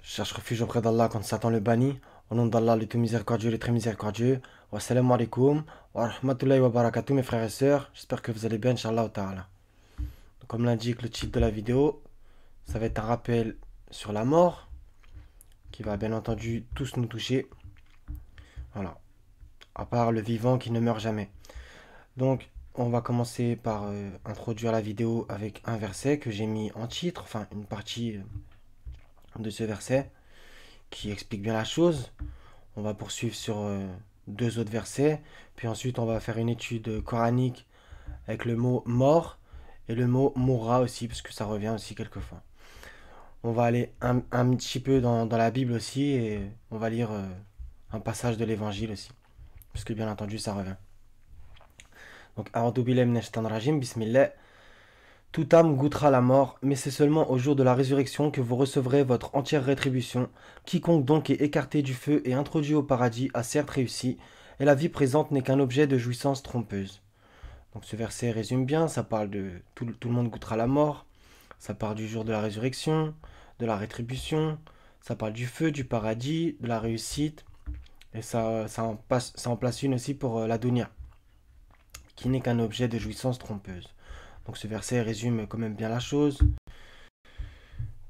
Je cherche refuge auprès d'Allah contre Satan le banni. Au nom d'Allah, le tout miséricordieux, le très miséricordieux. Wassalamu alaikum wa rahmatullahi wa barakatuh, mes frères et sœurs. J'espère que vous allez bien, Inch'Allah ta'ala. Comme l'indique le titre de la vidéo, ça va être un rappel sur la mort, qui va bien entendu tous nous toucher. Voilà. À part le vivant qui ne meurt jamais. Donc, on va commencer par introduire la vidéo avec un verset que j'ai mis en titre, enfin une partie de ce verset qui explique bien la chose. On va poursuivre sur deux autres versets, puis ensuite on va faire une étude coranique avec le mot mort et le mot mourra aussi, parce que ça revient aussi quelquefois. On va aller un petit peu dans la Bible aussi, et on va lire un passage de l'évangile aussi, parce que bien entendu ça revient. Donc, A'udhu billahi minash shaitanir rajim, bismillah. Toute âme goûtera la mort, mais c'est seulement au jour de la résurrection que vous recevrez votre entière rétribution. Quiconque donc est écarté du feu et introduit au paradis a certes réussi, et la vie présente n'est qu'un objet de jouissance trompeuse. Donc ce verset résume bien, ça parle de tout le monde goûtera la mort, ça parle du jour de la résurrection, de la rétribution, ça parle du feu, du paradis, de la réussite, et ça en place une aussi pour la dunya, qui n'est qu'un objet de jouissance trompeuse. Donc ce verset résume quand même bien la chose.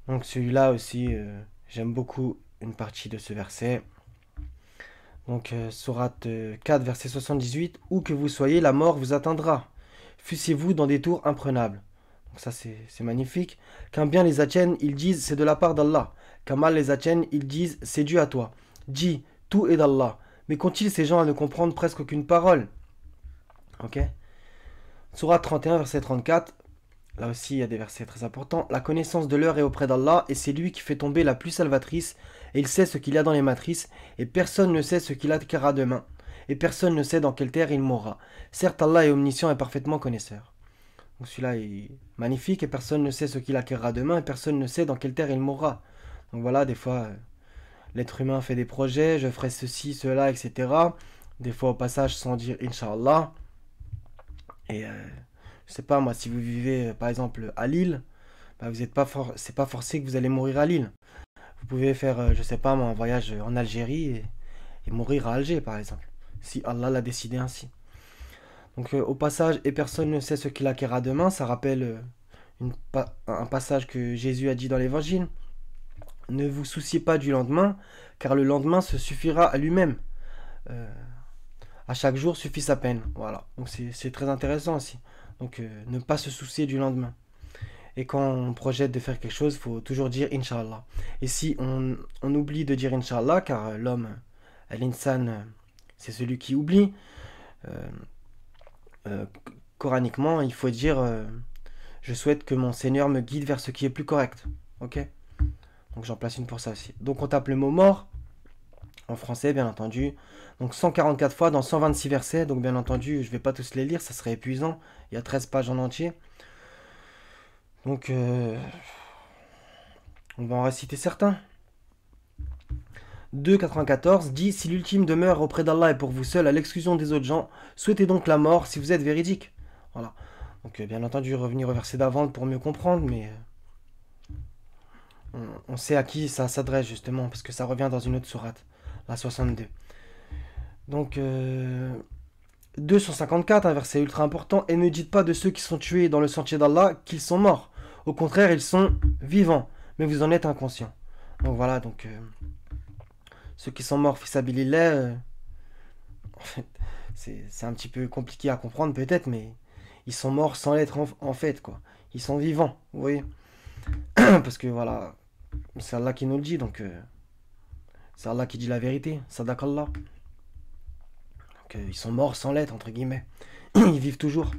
Donc celui-là aussi, j'aime beaucoup une partie de ce verset. Donc sourate 4, verset 78. Où que vous soyez, la mort vous atteindra. Fussiez-vous dans des tours imprenables. Donc ça c'est magnifique. Quand bien les atteignent, ils disent c'est de la part d'Allah. Quand mal les atteignent, ils disent c'est dû à toi. Dis, tout est d'Allah. Mais qu'ont-ils ces gens à ne comprendre presque aucune parole? Ok. Sourate 31, verset 34. Là aussi, il y a des versets très importants. La connaissance de l'heure est auprès d'Allah, et c'est lui qui fait tomber la pluie salvatrice, et il sait ce qu'il y a dans les matrices, et personne ne sait ce qu'il acquérera demain, et personne ne sait dans quelle terre il mourra. Certes, Allah est omniscient et parfaitement connaisseur. Donc celui-là est magnifique, et personne ne sait ce qu'il acquérera demain, et personne ne sait dans quelle terre il mourra. Donc voilà, des fois, l'être humain fait des projets, je ferai ceci, cela, etc. Des fois, au passage, sans dire Inch'Allah. Et je sais pas moi, si vous vivez par exemple à Lille, bah, vous êtes pas c'est pas forcé que vous allez mourir à Lille. Vous pouvez faire, je sais pas moi, un voyage en Algérie et mourir à Alger par exemple, si Allah l'a décidé ainsi. Donc au passage, et personne ne sait ce qu'il acquérera demain, ça rappelle un passage que Jésus a dit dans l'évangile. Ne vous souciez pas du lendemain, car le lendemain se suffira à lui-même. À chaque jour suffit sa peine. Voilà. Donc c'est très intéressant aussi. Donc ne pas se soucier du lendemain. Et quand on projette de faire quelque chose, il faut toujours dire Inch'Allah. Et si on oublie de dire Inch'Allah, car l'homme, l'insan, c'est celui qui oublie, euh, euh, coraniquement, il faut dire je souhaite que mon Seigneur me guide vers ce qui est plus correct. Ok? Donc j'en place une pour ça aussi. Donc on tape le mot mort, en français bien entendu. Donc 144 fois dans 126 versets. Donc bien entendu, je ne vais pas tous les lire, ça serait épuisant. Il y a 13 pages en entier. Donc on va en réciter certains. 2,94 dit si l'ultime demeure auprès d'Allah est pour vous seul à l'exclusion des autres gens, souhaitez donc la mort si vous êtes véridique. Voilà. Donc bien entendu, revenir au verset d'avant pour mieux comprendre, mais on sait à qui ça s'adresse justement, parce que ça revient dans une autre sourate, la 62. Donc 254, un verset ultra important, et ne dites pas de ceux qui sont tués dans le sentier d'Allah qu'ils sont morts. Au contraire, ils sont vivants, mais vous en êtes inconscients. Donc voilà, donc ceux qui sont morts, fils Abilillah, en fait, c'est un petit peu compliqué à comprendre peut-être, mais ils sont morts sans l'être en fait, quoi. Ils sont vivants, vous voyez. Parce que voilà, c'est Allah qui nous le dit, donc c'est Allah qui dit la vérité, Sadakallah. Donc ils sont morts sans l'être, entre guillemets. Ils vivent toujours.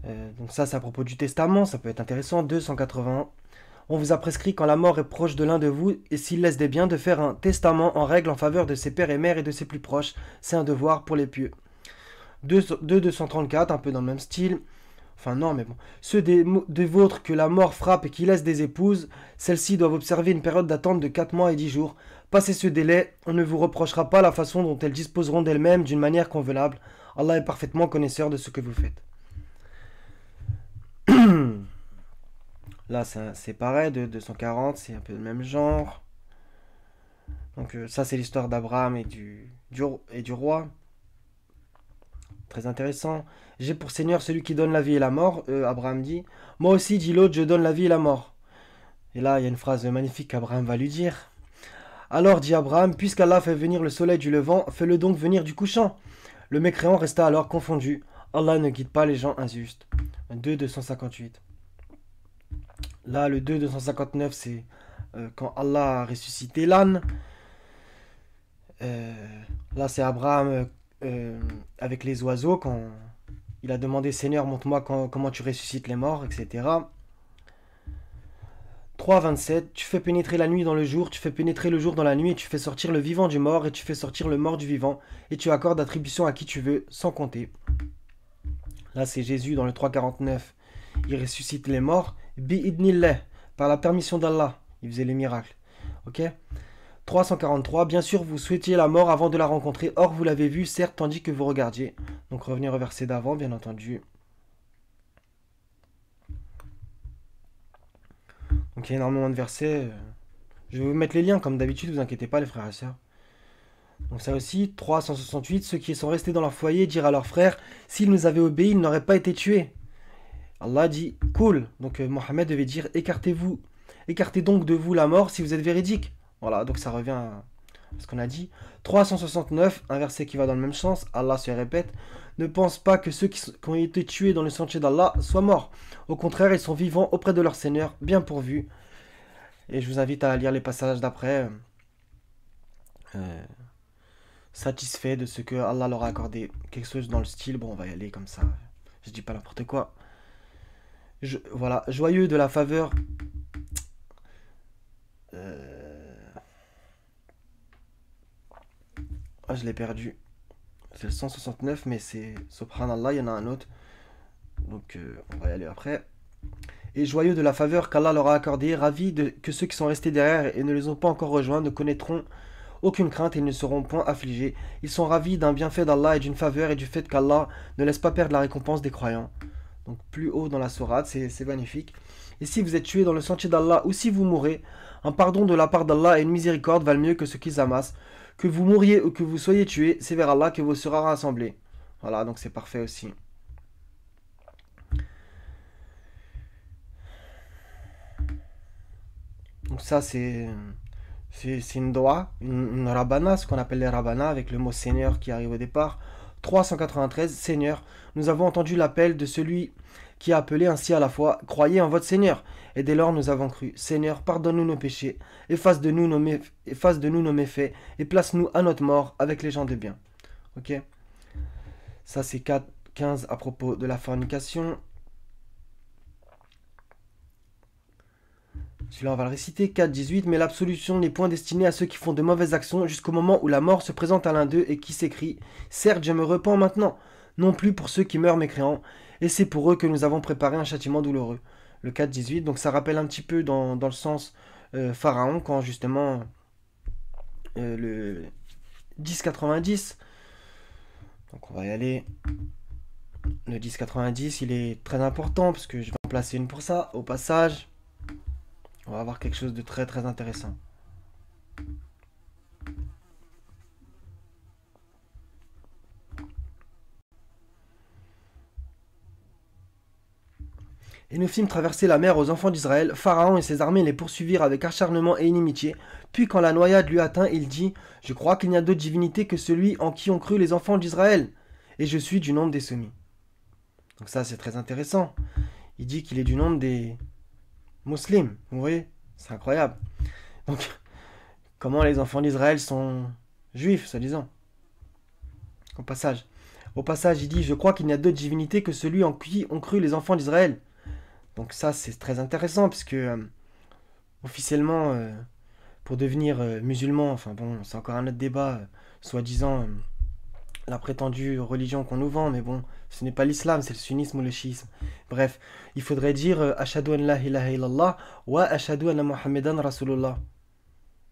Donc ça, c'est à propos du testament, ça peut être intéressant. 281. On vous a prescrit quand la mort est proche de l'un de vous, et s'il laisse des biens, de faire un testament en règle en faveur de ses pères et mères et de ses plus proches. C'est un devoir pour les pieux. 234, un peu dans le même style. Enfin non, mais bon. Ceux des vôtres que la mort frappe et qui laissent des épouses, celles-ci doivent observer une période d'attente de 4 mois et 10 jours. Passé ce délai, on ne vous reprochera pas la façon dont elles disposeront d'elles-mêmes d'une manière convenable. Allah est parfaitement connaisseur de ce que vous faites. Là, c'est pareil, de 240, c'est un peu le même genre. Donc ça c'est l'histoire d'Abraham et du roi. Très intéressant. J'ai pour Seigneur celui qui donne la vie et la mort. Abraham dit. Moi aussi, dit l'autre, je donne la vie et la mort. Et là, il y a une phrase magnifique qu'Abraham va lui dire. Alors dit Abraham, puisqu'Allah fait venir le soleil du levant, fais-le donc venir du couchant. Le mécréant resta alors confondu. Allah ne guide pas les gens injustes. 2,258. Là, le 2,259, c'est quand Allah a ressuscité l'âne. Là, c'est Abraham avec les oiseaux, quand il a demandé Seigneur, montre-moi comment tu ressuscites les morts, etc. 3,27. Tu fais pénétrer la nuit dans le jour, tu fais pénétrer le jour dans la nuit, et tu fais sortir le vivant du mort, et tu fais sortir le mort du vivant, et tu accordes attribution à qui tu veux, sans compter. Là, c'est Jésus dans le 3,49. Il ressuscite les morts, bi'idnillah, par la permission d'Allah. Il faisait les miracles. Ok. 343. Bien sûr, vous souhaitiez la mort avant de la rencontrer, or vous l'avez vue, certes, tandis que vous regardiez. Donc revenir au verset d'avant, bien entendu. Donc il y a énormément de versets. Je vais vous mettre les liens, comme d'habitude, vous inquiétez pas, les frères et sœurs. Donc ça aussi, 368. Ceux qui sont restés dans leur foyer dirent à leurs frères, s'ils nous avaient obéi, ils n'auraient pas été tués. Allah dit, cool. Donc Mohammed devait dire, écartez-vous. Écartez donc de vous la mort si vous êtes véridique. Voilà, donc ça revient à ce qu'on a dit. 369, un verset qui va dans le même sens. Allah se répète, ne pense pas que ceux qui ont été tués dans le sentier d'Allah soient morts. Au contraire, ils sont vivants auprès de leur Seigneur, bien pourvus. Et je vous invite à lire les passages d'après. Satisfait de ce que Allah leur a accordé. Quelque chose dans le style, bon, on va y aller comme ça. Je dis pas n'importe quoi. Voilà, joyeux de la faveur. Ah, je l'ai perdu. C'est le 169, mais c'est Subhanallah, il y en a un autre. Donc, on va y aller après. Et joyeux de la faveur qu'Allah leur a accordée, ravis que ceux qui sont restés derrière et ne les ont pas encore rejoints ne connaîtront aucune crainte et ils ne seront point affligés. Ils sont ravis d'un bienfait d'Allah et d'une faveur et du fait qu'Allah ne laisse pas perdre la récompense des croyants. Donc plus haut dans la sourate, c'est magnifique. Et si vous êtes tués dans le sentier d'Allah ou si vous mourrez, un pardon de la part d'Allah et une miséricorde valent mieux que ce qu'ils amassent. Que vous mouriez ou que vous soyez tués, c'est vers Allah que vous serez rassemblés. Voilà, donc c'est parfait aussi. Donc ça c'est une doua, une rabana, ce qu'on appelle les rabana, avec le mot Seigneur qui arrive au départ. 393, Seigneur, nous avons entendu l'appel de celui qui a appelé ainsi à la fois, croyez en votre Seigneur. Et dès lors nous avons cru. Seigneur, pardonne-nous nos péchés, efface de nous nos méfaits, et place-nous à notre mort avec les gens de bien. Ok. Ça c'est 15 à propos de la fornication. Celui-là, on va le réciter. 4,18. Mais l'absolution n'est point destinée à ceux qui font de mauvaises actions jusqu'au moment où la mort se présente à l'un d'eux et qui s'écrie « Certes, je me repens maintenant !» Non plus pour ceux qui meurent mécréants. Et c'est pour eux que nous avons préparé un châtiment douloureux. Le 4,18. Donc ça rappelle un petit peu dans le sens Pharaon, quand justement le 10,90. Donc on va y aller. Le 10,90, il est très important parce que je vais en placer une pour ça. Au passage, on va avoir quelque chose de très très intéressant. Et nous fîmes traverser la mer aux enfants d'Israël. Pharaon et ses armées les poursuivirent avec acharnement et inimitié. Puis quand la noyade lui atteint, il dit « Je crois qu'il n'y a d'autre divinité que celui en qui ont cru les enfants d'Israël. Et je suis du nombre des soumis. » Donc ça c'est très intéressant. Il dit qu'il est du nombre des musulmans. Vous voyez, c'est incroyable. Donc comment les enfants d'Israël sont juifs, soi-disant. Au passage, il dit « Je crois qu'il n'y a d'autre divinité que celui en qui ont cru les enfants d'Israël. » Donc ça, c'est très intéressant, parce que officiellement, pour devenir musulman, enfin bon, c'est encore un autre débat, soi-disant la prétendue religion qu'on nous vend, mais bon, ce n'est pas l'islam, c'est le sunnisme ou le chiisme. Bref, il faudrait dire Ashhadu an la ilaha illallah wa ashhadu anna Muhammadan Rasulullah.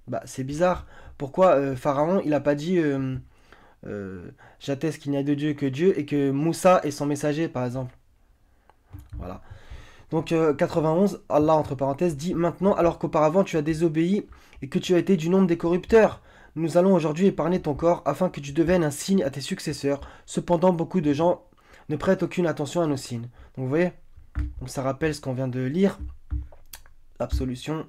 Bah, c'est bizarre. Pourquoi Pharaon, il n'a pas dit j'atteste qu'il n'y a de Dieu que Dieu et que Moussa est son messager, par exemple. Voilà. Donc 91, Allah entre parenthèses dit « Maintenant, alors qu'auparavant tu as désobéi et que tu as été du nombre des corrupteurs, nous allons aujourd'hui épargner ton corps afin que tu deviennes un signe à tes successeurs. Cependant, beaucoup de gens ne prêtent aucune attention à nos signes. Donc vous voyez, donc ça rappelle ce qu'on vient de lire, l'absolution.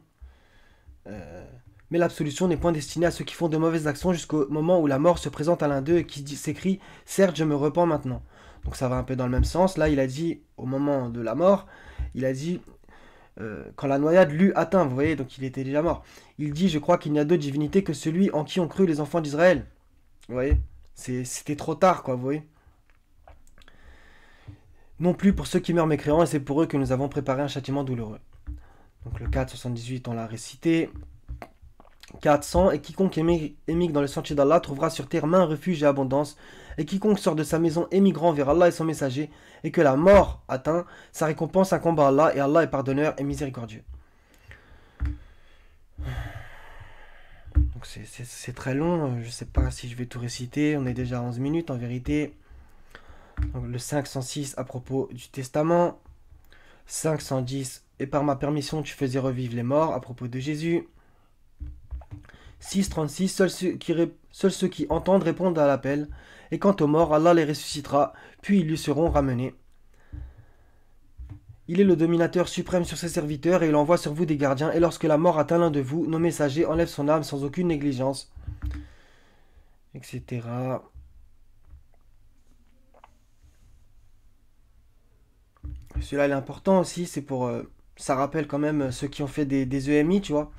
Mais l'absolution n'est point destinée à ceux qui font de mauvaises actions jusqu'au moment où la mort se présente à l'un d'eux et qui s'écrie « Certes, je me repens maintenant ». Donc ça va un peu dans le même sens. Là, il a dit, au moment de la mort, il a dit, quand la noyade l'eut atteint, vous voyez, donc il était déjà mort. Il dit, je crois qu'il n'y a d'autre divinité que celui en qui ont cru les enfants d'Israël. Vous voyez, c'était trop tard, quoi, vous voyez. Non plus pour ceux qui meurent mécréants, et c'est pour eux que nous avons préparé un châtiment douloureux. Donc le 478, on l'a récité. 400, et quiconque émigre dans le sentier d'Allah trouvera sur terre main, refuge et abondance, et quiconque sort de sa maison émigrant vers Allah et son messager, et que la mort atteint, sa récompense incombe à Allah, et Allah est pardonneur et miséricordieux. Donc c'est très long, je sais pas si je vais tout réciter, on est déjà à 11 minutes en vérité. Donc le 506 à propos du testament, 510, et par ma permission tu faisais revivre les morts à propos de Jésus. 6.36, seuls ceux qui entendent répondent à l'appel, et quant aux morts, Allah les ressuscitera, puis ils lui seront ramenés. Il est le dominateur suprême sur ses serviteurs, et il envoie sur vous des gardiens, et lorsque la mort atteint l'un de vous, nos messagers enlèvent son âme sans aucune négligence, etc. Celui-là, il est important aussi, c'est pour... ça rappelle quand même ceux qui ont fait des EMI, tu vois.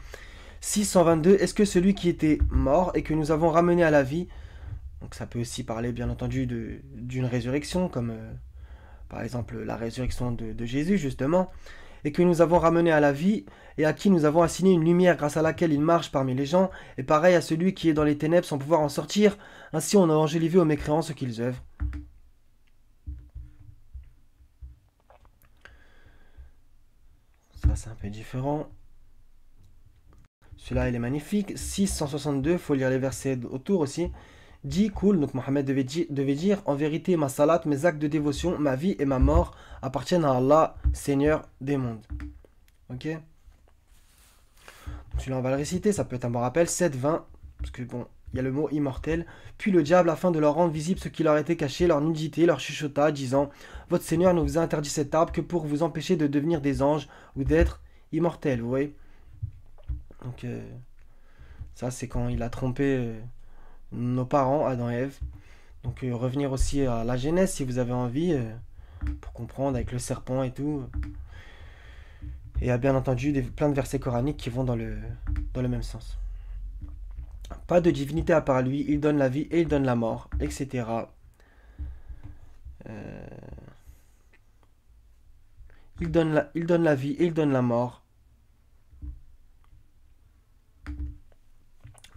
622, est-ce que celui qui était mort et que nous avons ramené à la vie, donc ça peut aussi parler bien entendu d'une résurrection, comme par exemple la résurrection de Jésus justement, et que nous avons ramené à la vie et à qui nous avons assigné une lumière grâce à laquelle il marche parmi les gens, et pareil à celui qui est dans les ténèbres sans pouvoir en sortir, ainsi on a enjolivé aux mécréants ce qu'ils œuvrent. Ça c'est un peu différent. Celui-là, il est magnifique. 662, il faut lire les versets autour aussi. Dit, cool, donc Mohammed devait dire, en vérité, ma salat, mes actes de dévotion, ma vie et ma mort appartiennent à Allah, Seigneur des mondes. Ok. Donc celui-là, on va le réciter, ça peut être un bon rappel. 7.20, parce que bon, il y a le mot immortel. Puis le diable, afin de leur rendre visible ce qui leur était caché, leur nudité, leur chuchota, disant, votre Seigneur ne vous a interdit cet arbre que pour vous empêcher de devenir des anges ou d'être immortels, vous voyez. Donc ça c'est quand il a trompé nos parents, Adam et Ève. Donc revenir aussi à la Genèse si vous avez envie, pour comprendre avec le serpent et tout. Et il y a bien entendu plein de versets coraniques qui vont dans le même sens. Pas de divinité à part lui, il donne la vie et il donne la mort, etc. Il donne la vie et il donne la mort.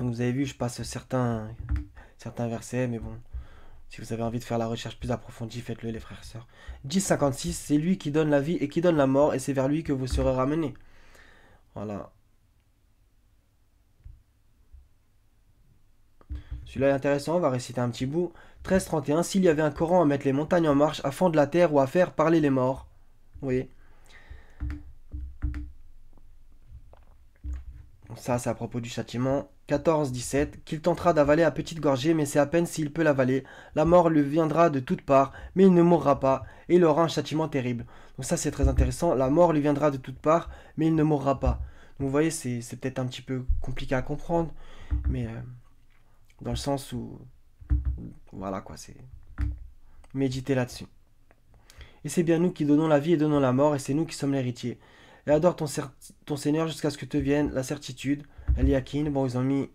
Donc vous avez vu, je passe certains versets, mais bon, si vous avez envie de faire la recherche plus approfondie, faites-le les frères et sœurs. 10.56, c'est lui qui donne la vie et qui donne la mort, et c'est vers lui que vous serez ramenés. Voilà. Celui-là est intéressant, on va réciter un petit bout. 13.31, s'il y avait un Coran à mettre les montagnes en marche, à fendre la terre ou à faire parler les morts. Vous voyez. Ça, c'est à propos du châtiment. 14-17, qu'il tentera d'avaler à petite gorgée, mais c'est à peine s'il peut l'avaler. La mort lui viendra de toutes parts, mais il ne mourra pas, et il aura un châtiment terrible. Donc ça, c'est très intéressant. La mort lui viendra de toutes parts, mais il ne mourra pas. Donc vous voyez, c'est peut-être un petit peu compliqué à comprendre, mais dans le sens où... Voilà quoi, c'est... Méditez là-dessus. Et c'est bien nous qui donnons la vie et donnons la mort, et c'est nous qui sommes l'héritier. Et adore ton Seigneur jusqu'à ce que te vienne la certitude. Al-Yakin, bon, ils ont mis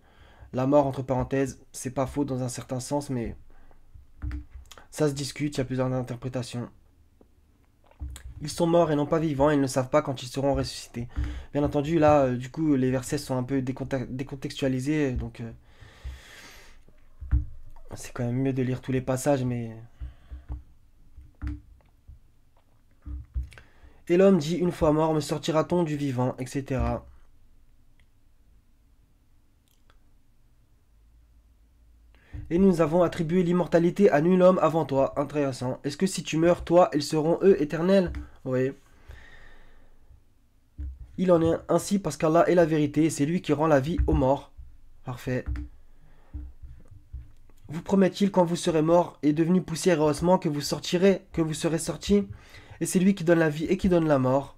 la mort entre parenthèses, c'est pas faux dans un certain sens, mais ça se discute, il y a plusieurs interprétations. Ils sont morts et non pas vivants, et ils ne savent pas quand ils seront ressuscités. Bien entendu, là, du coup, les versets sont un peu décontextualisés, donc c'est quand même mieux de lire tous les passages, mais... Et l'homme dit, une fois mort, me sortira-t-on du vivant, etc. Et nous avons attribué l'immortalité à nul homme avant toi. Intéressant. Est-ce que si tu meurs, toi, ils seront eux éternels? Oui. Il en est ainsi parce qu'Allah est la vérité et c'est lui qui rend la vie aux morts. Parfait. vous promet-il quand vous serez mort et devenu poussière et ossements que vous sortirez, que vous serez sortis? Et c'est lui qui donne la vie et qui donne la mort.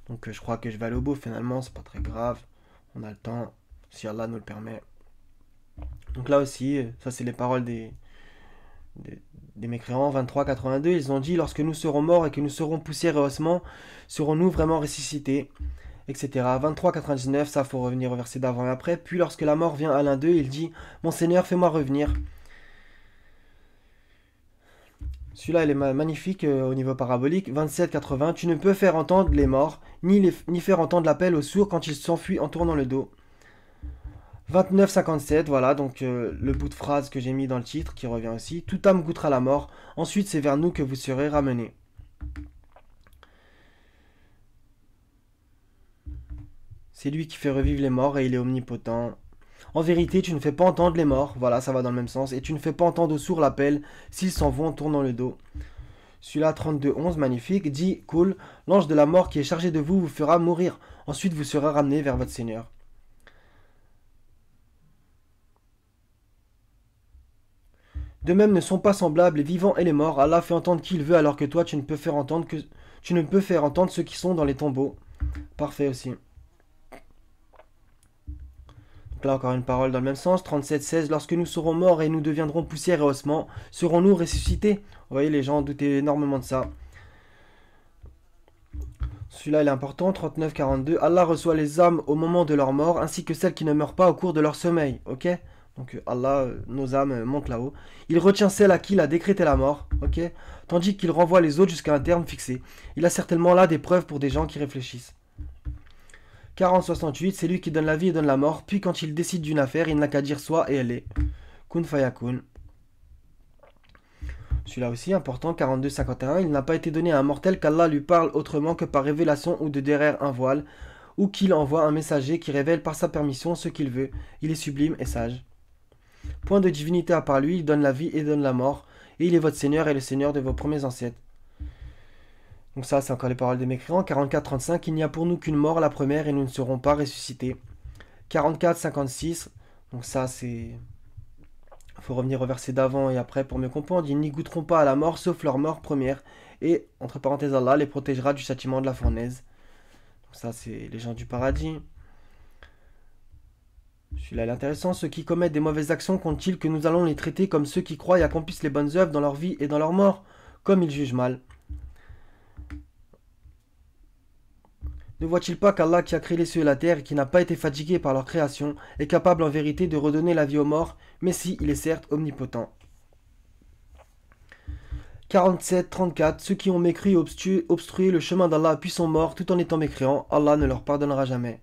Donc je crois que je vais aller au bout finalement, c'est pas très grave. On a le temps, si Allah nous le permet. Donc là aussi, ça c'est les paroles des, des mécréants, 23-82, ils ont dit: lorsque nous serons morts et que nous serons poussière et ossements, serons-nous vraiment ressuscités, etc. 23-99, ça faut revenir au verset d'avant et après. Puis lorsque la mort vient à l'un d'eux, il dit: mon Seigneur, fais-moi revenir. Celui-là, il est magnifique au niveau parabolique. 27-80, tu ne peux faire entendre les morts, ni faire entendre l'appel aux sourds quand ils s'enfuient en tournant le dos. 29-57, voilà, donc le bout de phrase que j'ai mis dans le titre qui revient aussi. Toute âme goûtera la mort, ensuite c'est vers nous que vous serez ramenés. C'est lui qui fait revivre les morts et il est omnipotent. En vérité, tu ne fais pas entendre les morts, voilà, ça va dans le même sens, et tu ne fais pas entendre aux sourds l'appel s'ils s'en vont en tournant le dos. Celui-là, 32-11, magnifique, dit: cool, l'ange de la mort qui est chargé de vous vous fera mourir, ensuite vous serez ramenés vers votre Seigneur. De même ne sont pas semblables les vivants et les morts. Allah fait entendre qui il veut alors que toi tu ne peux faire entendre ceux qui sont dans les tombeaux. Parfait aussi. Donc là encore une parole dans le même sens. 37-16, lorsque nous serons morts et nous deviendrons poussière et ossements, serons-nous ressuscités? Vous voyez, les gens doutaient énormément de ça. Celui-là il est important. 39-42, Allah reçoit les âmes au moment de leur mort ainsi que celles qui ne meurent pas au cours de leur sommeil. Ok? Donc Allah, nos âmes montent là-haut. Il retient celle à qui il a décrété la mort, ok, tandis qu'il renvoie les autres jusqu'à un terme fixé. Il a certainement là des preuves pour des gens qui réfléchissent. 40-68, c'est lui qui donne la vie et donne la mort, puis quand il décide d'une affaire, il n'a qu'à dire soit et elle est. Kun fayakun. Celui-là aussi important, 42-51, il n'a pas été donné à un mortel qu'Allah lui parle autrement que par révélation ou de derrière un voile, ou qu'il envoie un messager qui révèle par sa permission ce qu'il veut. Il est sublime et sage. Point de divinité à part lui, il donne la vie et donne la mort, et il est votre Seigneur et le Seigneur de vos premiers ancêtres. Donc ça, c'est encore les paroles des mécréants. 44-35, il n'y a pour nous qu'une mort, la première, et nous ne serons pas ressuscités. 44-56, donc ça, c'est... Il faut revenir au verset d'avant et après pour mieux comprendre. Ils n'y goûteront pas à la mort, sauf leur mort première, et, entre parenthèses, Allah les protégera du châtiment de la fournaise. Donc ça, c'est les gens du paradis. Celui-là est intéressant. Ceux qui commettent des mauvaises actions comptent-ils que nous allons les traiter comme ceux qui croient et accomplissent les bonnes œuvres dans leur vie et dans leur mort, comme ils jugent mal? Ne voit-il pas qu'Allah qui a créé les cieux et la terre et qui n'a pas été fatigué par leur création est capable en vérité de redonner la vie aux morts, mais si, il est certes omnipotent. 47-34, ceux qui ont mécru et obstrué le chemin d'Allah puis sont morts tout en étant mécréants, Allah ne leur pardonnera jamais.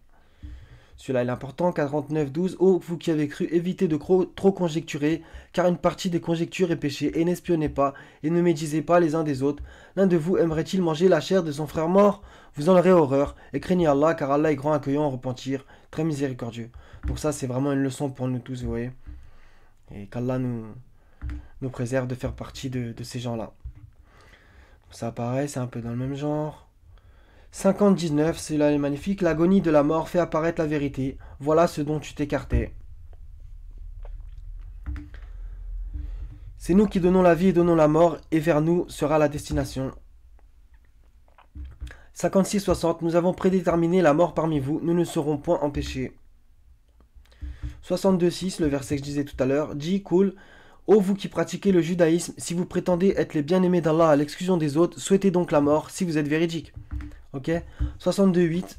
Celui-là est important, 49-12, ô vous qui avez cru, évitez de trop conjecturer, car une partie des conjectures est péché, et n'espionnez pas, et ne médisez pas les uns des autres. L'un de vous aimerait-il manger la chair de son frère mort? Vous en aurez horreur, et craignez Allah, car Allah est grand accueillant en repentir, très miséricordieux. Donc ça, c'est vraiment une leçon pour nous tous, vous voyez. Et qu'Allah nous préserve de faire partie de ces gens-là. Ça apparaît, c'est un peu dans le même genre. 50-19, c'est là les magnifique. L'agonie de la mort fait apparaître la vérité. Voilà ce dont tu t'écartais. C'est nous qui donnons la vie et donnons la mort, et vers nous sera la destination. 56-60, nous avons prédéterminé la mort parmi vous, nous ne serons point empêchés. 62-6, le verset que je disais tout à l'heure, dit cool. Ô vous qui pratiquez le judaïsme, si vous prétendez être les bien-aimés d'Allah à l'exclusion des autres, souhaitez donc la mort si vous êtes véridique. Ok, 62.8,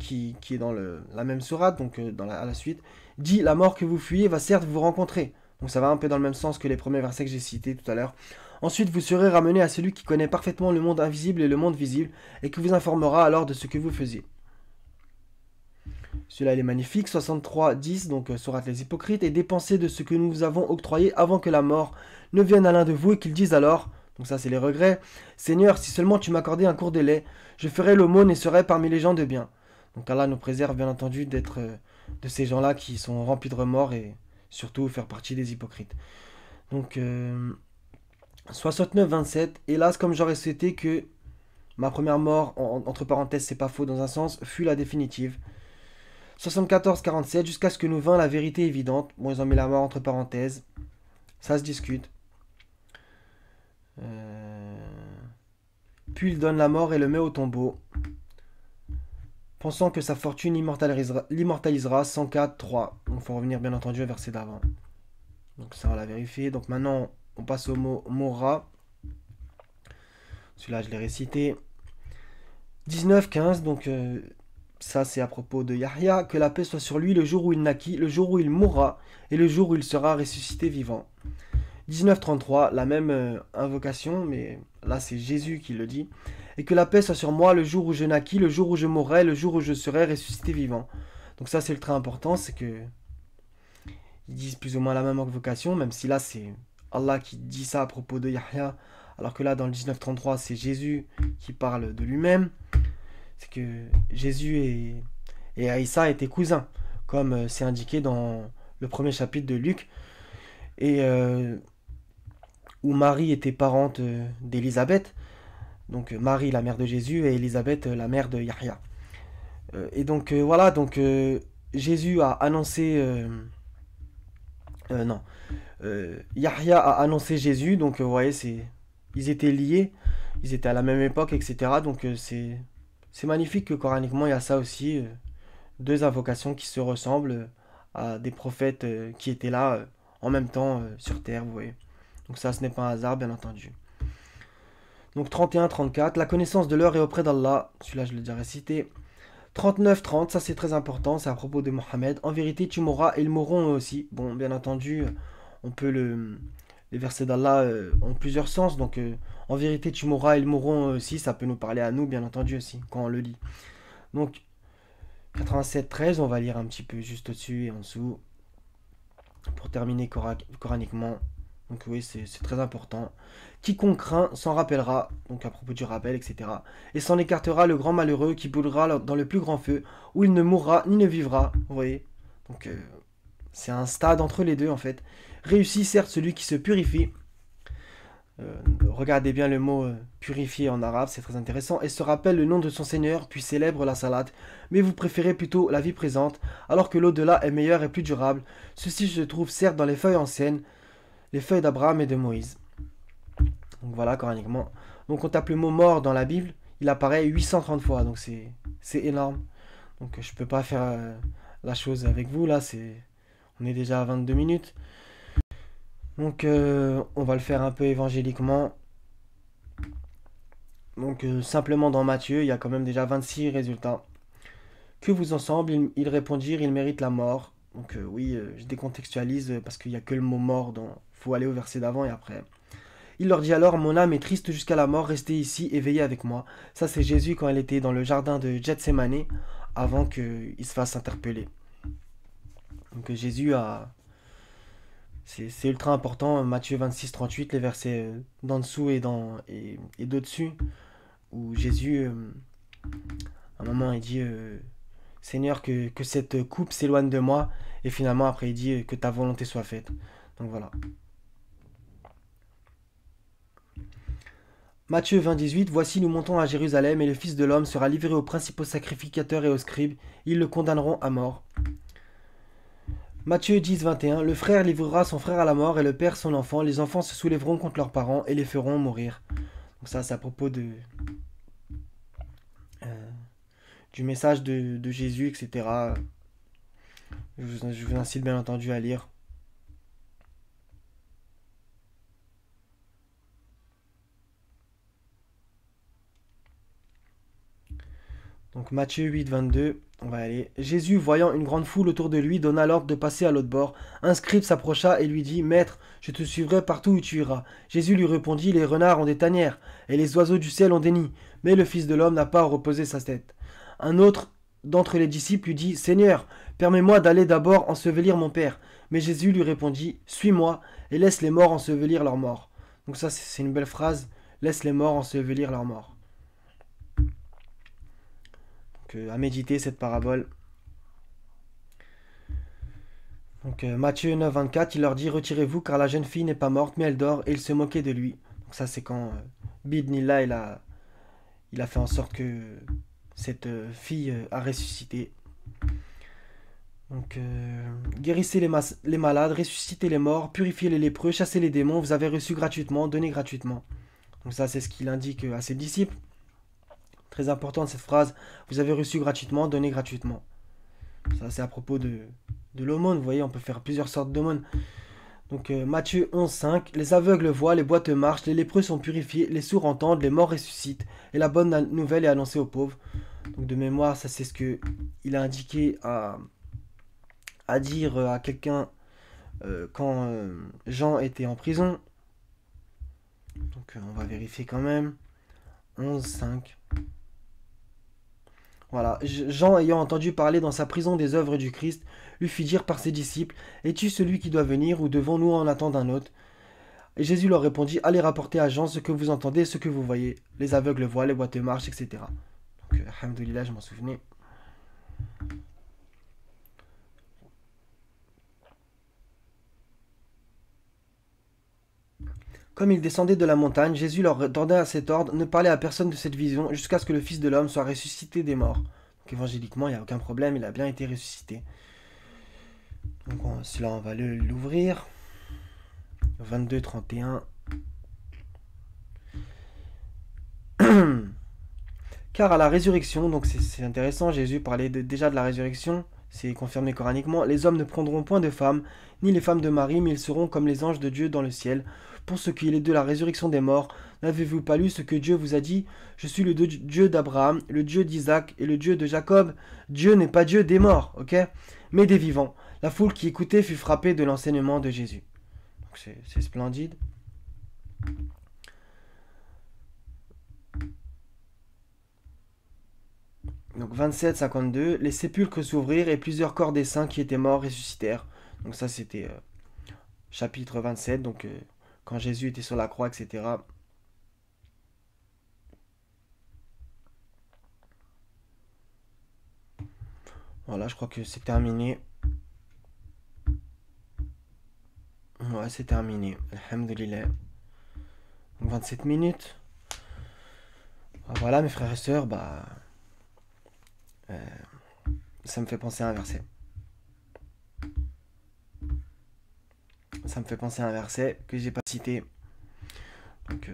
qui est dans la même sourate, donc à la suite, dit: la mort que vous fuyez va certes vous rencontrer. Donc ça va un peu dans le même sens que les premiers versets que j'ai cités tout à l'heure. Ensuite vous serez ramenés à celui qui connaît parfaitement le monde invisible et le monde visible, et qui vous informera alors de ce que vous faisiez. Celui-là il est magnifique, 63.10, donc sourate les hypocrites, et dépensez de ce que nous vous avons octroyé avant que la mort ne vienne à l'un de vous et qu'il dise alors, donc ça c'est les regrets: Seigneur, si seulement tu m'accordais un court délai, je ferais l'aumône et serais parmi les gens de bien. Donc Allah nous préserve bien entendu d'être de ces gens-là qui sont remplis de remords et surtout faire partie des hypocrites. Donc 69-27, hélas comme j'aurais souhaité que ma première mort, entre parenthèses c'est pas faux dans un sens, fut la définitive. 74-47, jusqu'à ce que nous vînt la vérité évidente. Bon, ils ont mis la mort entre parenthèses. Ça se discute. Euh, Puis il donne la mort et le met au tombeau, pensant que sa fortune l'immortalisera. 104, 3. Donc il faut revenir bien entendu au verset d'avant. Donc ça on l'a vérifié. Donc maintenant on passe au mot Mora. Celui-là je l'ai récité. 19, 15. Donc ça c'est à propos de Yahya. Que la paix soit sur lui le jour où il naquit, le jour où il mourra et le jour où il sera ressuscité vivant. 19, 33. La même invocation, mais là c'est Jésus qui le dit. Et que la paix soit sur moi le jour où je naquis, le jour où je mourrai, le jour où je serai ressuscité vivant. Donc ça c'est le très important, c'est que ils disent plus ou moins la même invocation, même si là c'est Allah qui dit ça à propos de Yahya, alors que là dans le 1933 c'est Jésus qui parle de lui-même. C'est que Jésus et Aïssa étaient cousins, comme c'est indiqué dans le premier chapitre de Luc, et où Marie était parente d'Élisabeth, donc Marie la mère de Jésus et Élisabeth la mère de Yahya. Et donc voilà, donc Jésus a annoncé... non. Yahya a annoncé Jésus, donc vous voyez, ils étaient liés, ils étaient à la même époque, etc. Donc c'est magnifique que coraniquement il y a ça aussi, deux invocations qui se ressemblent à des prophètes qui étaient là en même temps sur terre, vous voyez. Donc ça, ce n'est pas un hasard, bien entendu. Donc 31, 34, la connaissance de l'heure est auprès d'Allah, celui-là je l'ai déjà récité. 39, 30, ça c'est très important, c'est à propos de Mohammed. En vérité, tu mourras et ils mourront eux aussi. Bon, bien entendu, on peut les versets d'Allah ont plusieurs sens, donc en vérité, tu mourras et ils mourront eux aussi, ça peut nous parler à nous, bien entendu aussi, quand on le lit. Donc 87, 13, on va lire un petit peu juste au-dessus et en dessous, pour terminer coraniquement. Donc oui, c'est très important. Quiconque craint s'en rappellera, donc à propos du rappel, etc. Et s'en écartera le grand malheureux qui brûlera dans le plus grand feu, où il ne mourra ni ne vivra. Vous voyez. Donc c'est un stade entre les deux en fait. Réussit certes celui qui se purifie. Regardez bien le mot purifier en arabe, c'est très intéressant. Et se rappelle le nom de son Seigneur, puis célèbre la salade. Mais vous préférez plutôt la vie présente, alors que l'au-delà est meilleur et plus durable. Ceci se trouve certes dans les feuilles anciennes, les feuilles d'Abraham et de Moïse. Donc voilà, coraniquement. Donc on tape le mot mort dans la Bible, il apparaît 830 fois, donc c'est énorme. Donc je peux pas faire la chose avec vous, là, on est déjà à 22 minutes. Donc on va le faire un peu évangéliquement. Donc simplement dans Matthieu, il y a quand même déjà 26 résultats. Que vous ensemble, ils répondirent, ils méritent la mort. Donc oui, je décontextualise parce qu'il n'y a que le mot mort, donc il faut aller au verset d'avant et après. Il leur dit alors, mon âme est triste jusqu'à la mort, restez ici et veillez avec moi. Ça c'est Jésus quand il était dans le jardin de Gethsémane, avant qu'il se fasse interpeller. Donc Jésus a... C'est ultra important, Matthieu 26, 38, les versets d'en dessous et d'au-dessus, où Jésus, à un moment, il dit Seigneur, que cette coupe s'éloigne de moi, et finalement, après, il dit que ta volonté soit faite. Donc voilà. Matthieu 20, 18, voici, nous montons à Jérusalem, et le Fils de l'homme sera livré aux principaux sacrificateurs et aux scribes, ils le condamneront à mort. Matthieu 10, 21, le frère livrera son frère à la mort, et le père son enfant, les enfants se soulèveront contre leurs parents, et les feront mourir. Donc ça, c'est à propos du message de Jésus, etc. Je vous incite bien entendu à lire. Donc Matthieu 8, 22, on va aller. Jésus, voyant une grande foule autour de lui, donna l'ordre de passer à l'autre bord. Un scribe s'approcha et lui dit, Maître, je te suivrai partout où tu iras. Jésus lui répondit, les renards ont des tanières, et les oiseaux du ciel ont des nids, mais le Fils de l'homme n'a pas à reposer sa tête. Un autre d'entre les disciples lui dit, Seigneur, permets-moi d'aller d'abord ensevelir mon Père. Mais Jésus lui répondit, Suis-moi, et laisse les morts ensevelir leurs morts. Donc ça, c'est une belle phrase, laisse les morts ensevelir leurs morts. À méditer cette parabole. Donc Matthieu 9, 24, il leur dit, retirez-vous car la jeune fille n'est pas morte mais elle dort, et il se moquait de lui. Donc ça c'est quand Bidnillah il a fait en sorte que cette fille a ressuscité. Donc, guérissez les malades, ressuscitez les morts, purifiez les lépreux, chassez les démons, vous avez reçu gratuitement, donnez gratuitement. Donc ça, c'est ce qu'il indique à ses disciples. Très importante cette phrase, vous avez reçu gratuitement, donnez gratuitement. Ça, c'est à propos de l'aumône, vous voyez, on peut faire plusieurs sortes d'aumônes. Donc Matthieu 11, 5, les aveugles voient, les boiteux marchent, les lépreux sont purifiés, les sourds entendent, les morts ressuscitent, et la bonne nouvelle est annoncée aux pauvres. Donc de mémoire, ça c'est ce que il a indiqué à dire à quelqu'un quand Jean était en prison. Donc on va vérifier quand même. 11, 5. Voilà, Jean ayant entendu parler dans sa prison des œuvres du Christ, lui fit dire par ses disciples, es-tu celui qui doit venir ou devons-nous en attendre un autre? Et Jésus leur répondit, allez rapporter à Jean ce que vous entendez, ce que vous voyez. Les aveugles voient, les boiteux marchent, etc. Donc, alhamdoulilah, je m'en souvenais. Comme ils descendaient de la montagne, Jésus leur donnait à cet ordre, ne parlez à personne de cette vision jusqu'à ce que le Fils de l'homme soit ressuscité des morts. Donc évangéliquement, il n'y a aucun problème, il a bien été ressuscité. Donc celui-là, on va l'ouvrir. 22, 31. Car à la résurrection, donc c'est intéressant, Jésus parlait déjà de la résurrection, c'est confirmé coraniquement, les hommes ne prendront point de femmes, ni les femmes de Marie, mais ils seront comme les anges de Dieu dans le ciel. Pour ce qui est de la résurrection des morts, n'avez-vous pas lu ce que Dieu vous a dit? Je suis le Dieu d'Abraham, le Dieu d'Isaac et le Dieu de Jacob. Dieu n'est pas Dieu des morts, ok? Mais des vivants. La foule qui écoutait fut frappée de l'enseignement de Jésus. C'est splendide. Donc 27, 52, les sépulcres s'ouvrirent et plusieurs corps des saints qui étaient morts ressuscitèrent. Donc ça c'était chapitre 27, donc quand Jésus était sur la croix, etc. Voilà, je crois que c'est terminé. Ouais, c'est terminé. Alhamdulillah. Donc 27 minutes. Voilà mes frères et sœurs, ça me fait penser à un verset. Ça me fait penser à un verset que j'ai pas cité. Donc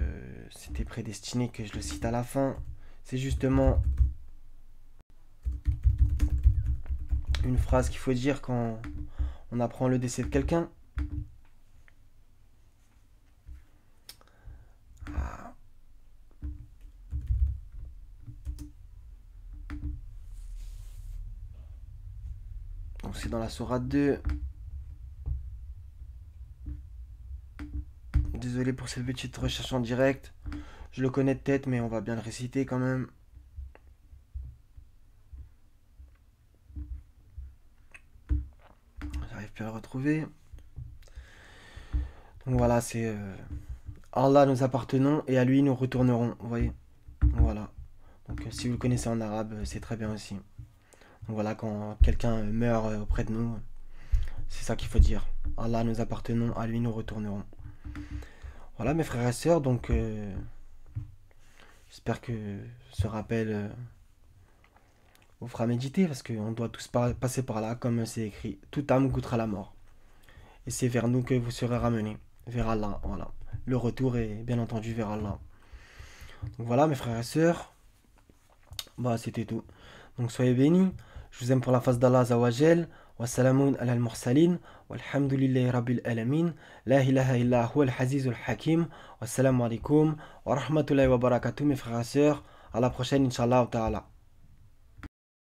c'était prédestiné que je le cite à la fin. C'est justement une phrase qu'il faut dire quand on apprend le décès de quelqu'un. Donc c'est dans la sourate 2. Désolé pour cette petite recherche en direct. Je le connais de tête, mais on va bien le réciter quand même. J'arrive plus à le retrouver. Donc voilà, c'est Allah nous appartenons et à lui nous retournerons. Vous voyez. Voilà. Donc si vous le connaissez en arabe, c'est très bien aussi. Donc voilà, quand quelqu'un meurt auprès de nous, c'est ça qu'il faut dire. Allah nous appartenons, à lui nous retournerons. Voilà mes frères et sœurs, donc j'espère que ce rappel vous fera méditer, parce qu'on doit tous passer par là, comme c'est écrit, toute âme goûtera la mort. Et c'est vers nous que vous serez ramenés, vers Allah, voilà. Le retour est bien entendu vers Allah. Donc voilà mes frères et sœurs, c'était tout. Donc soyez bénis, je vous aime pour la face d'Allah Azawajal. Wassalamun ala al-mursalin, walhamdulillahi rabbil alamin, la ilaha illa huwa al-azizul hakim, wassalamu alaikum, wa rahmatullahi wa barakatuh mes frères et sœurs, à la prochaine Inch'Allah ta'ala.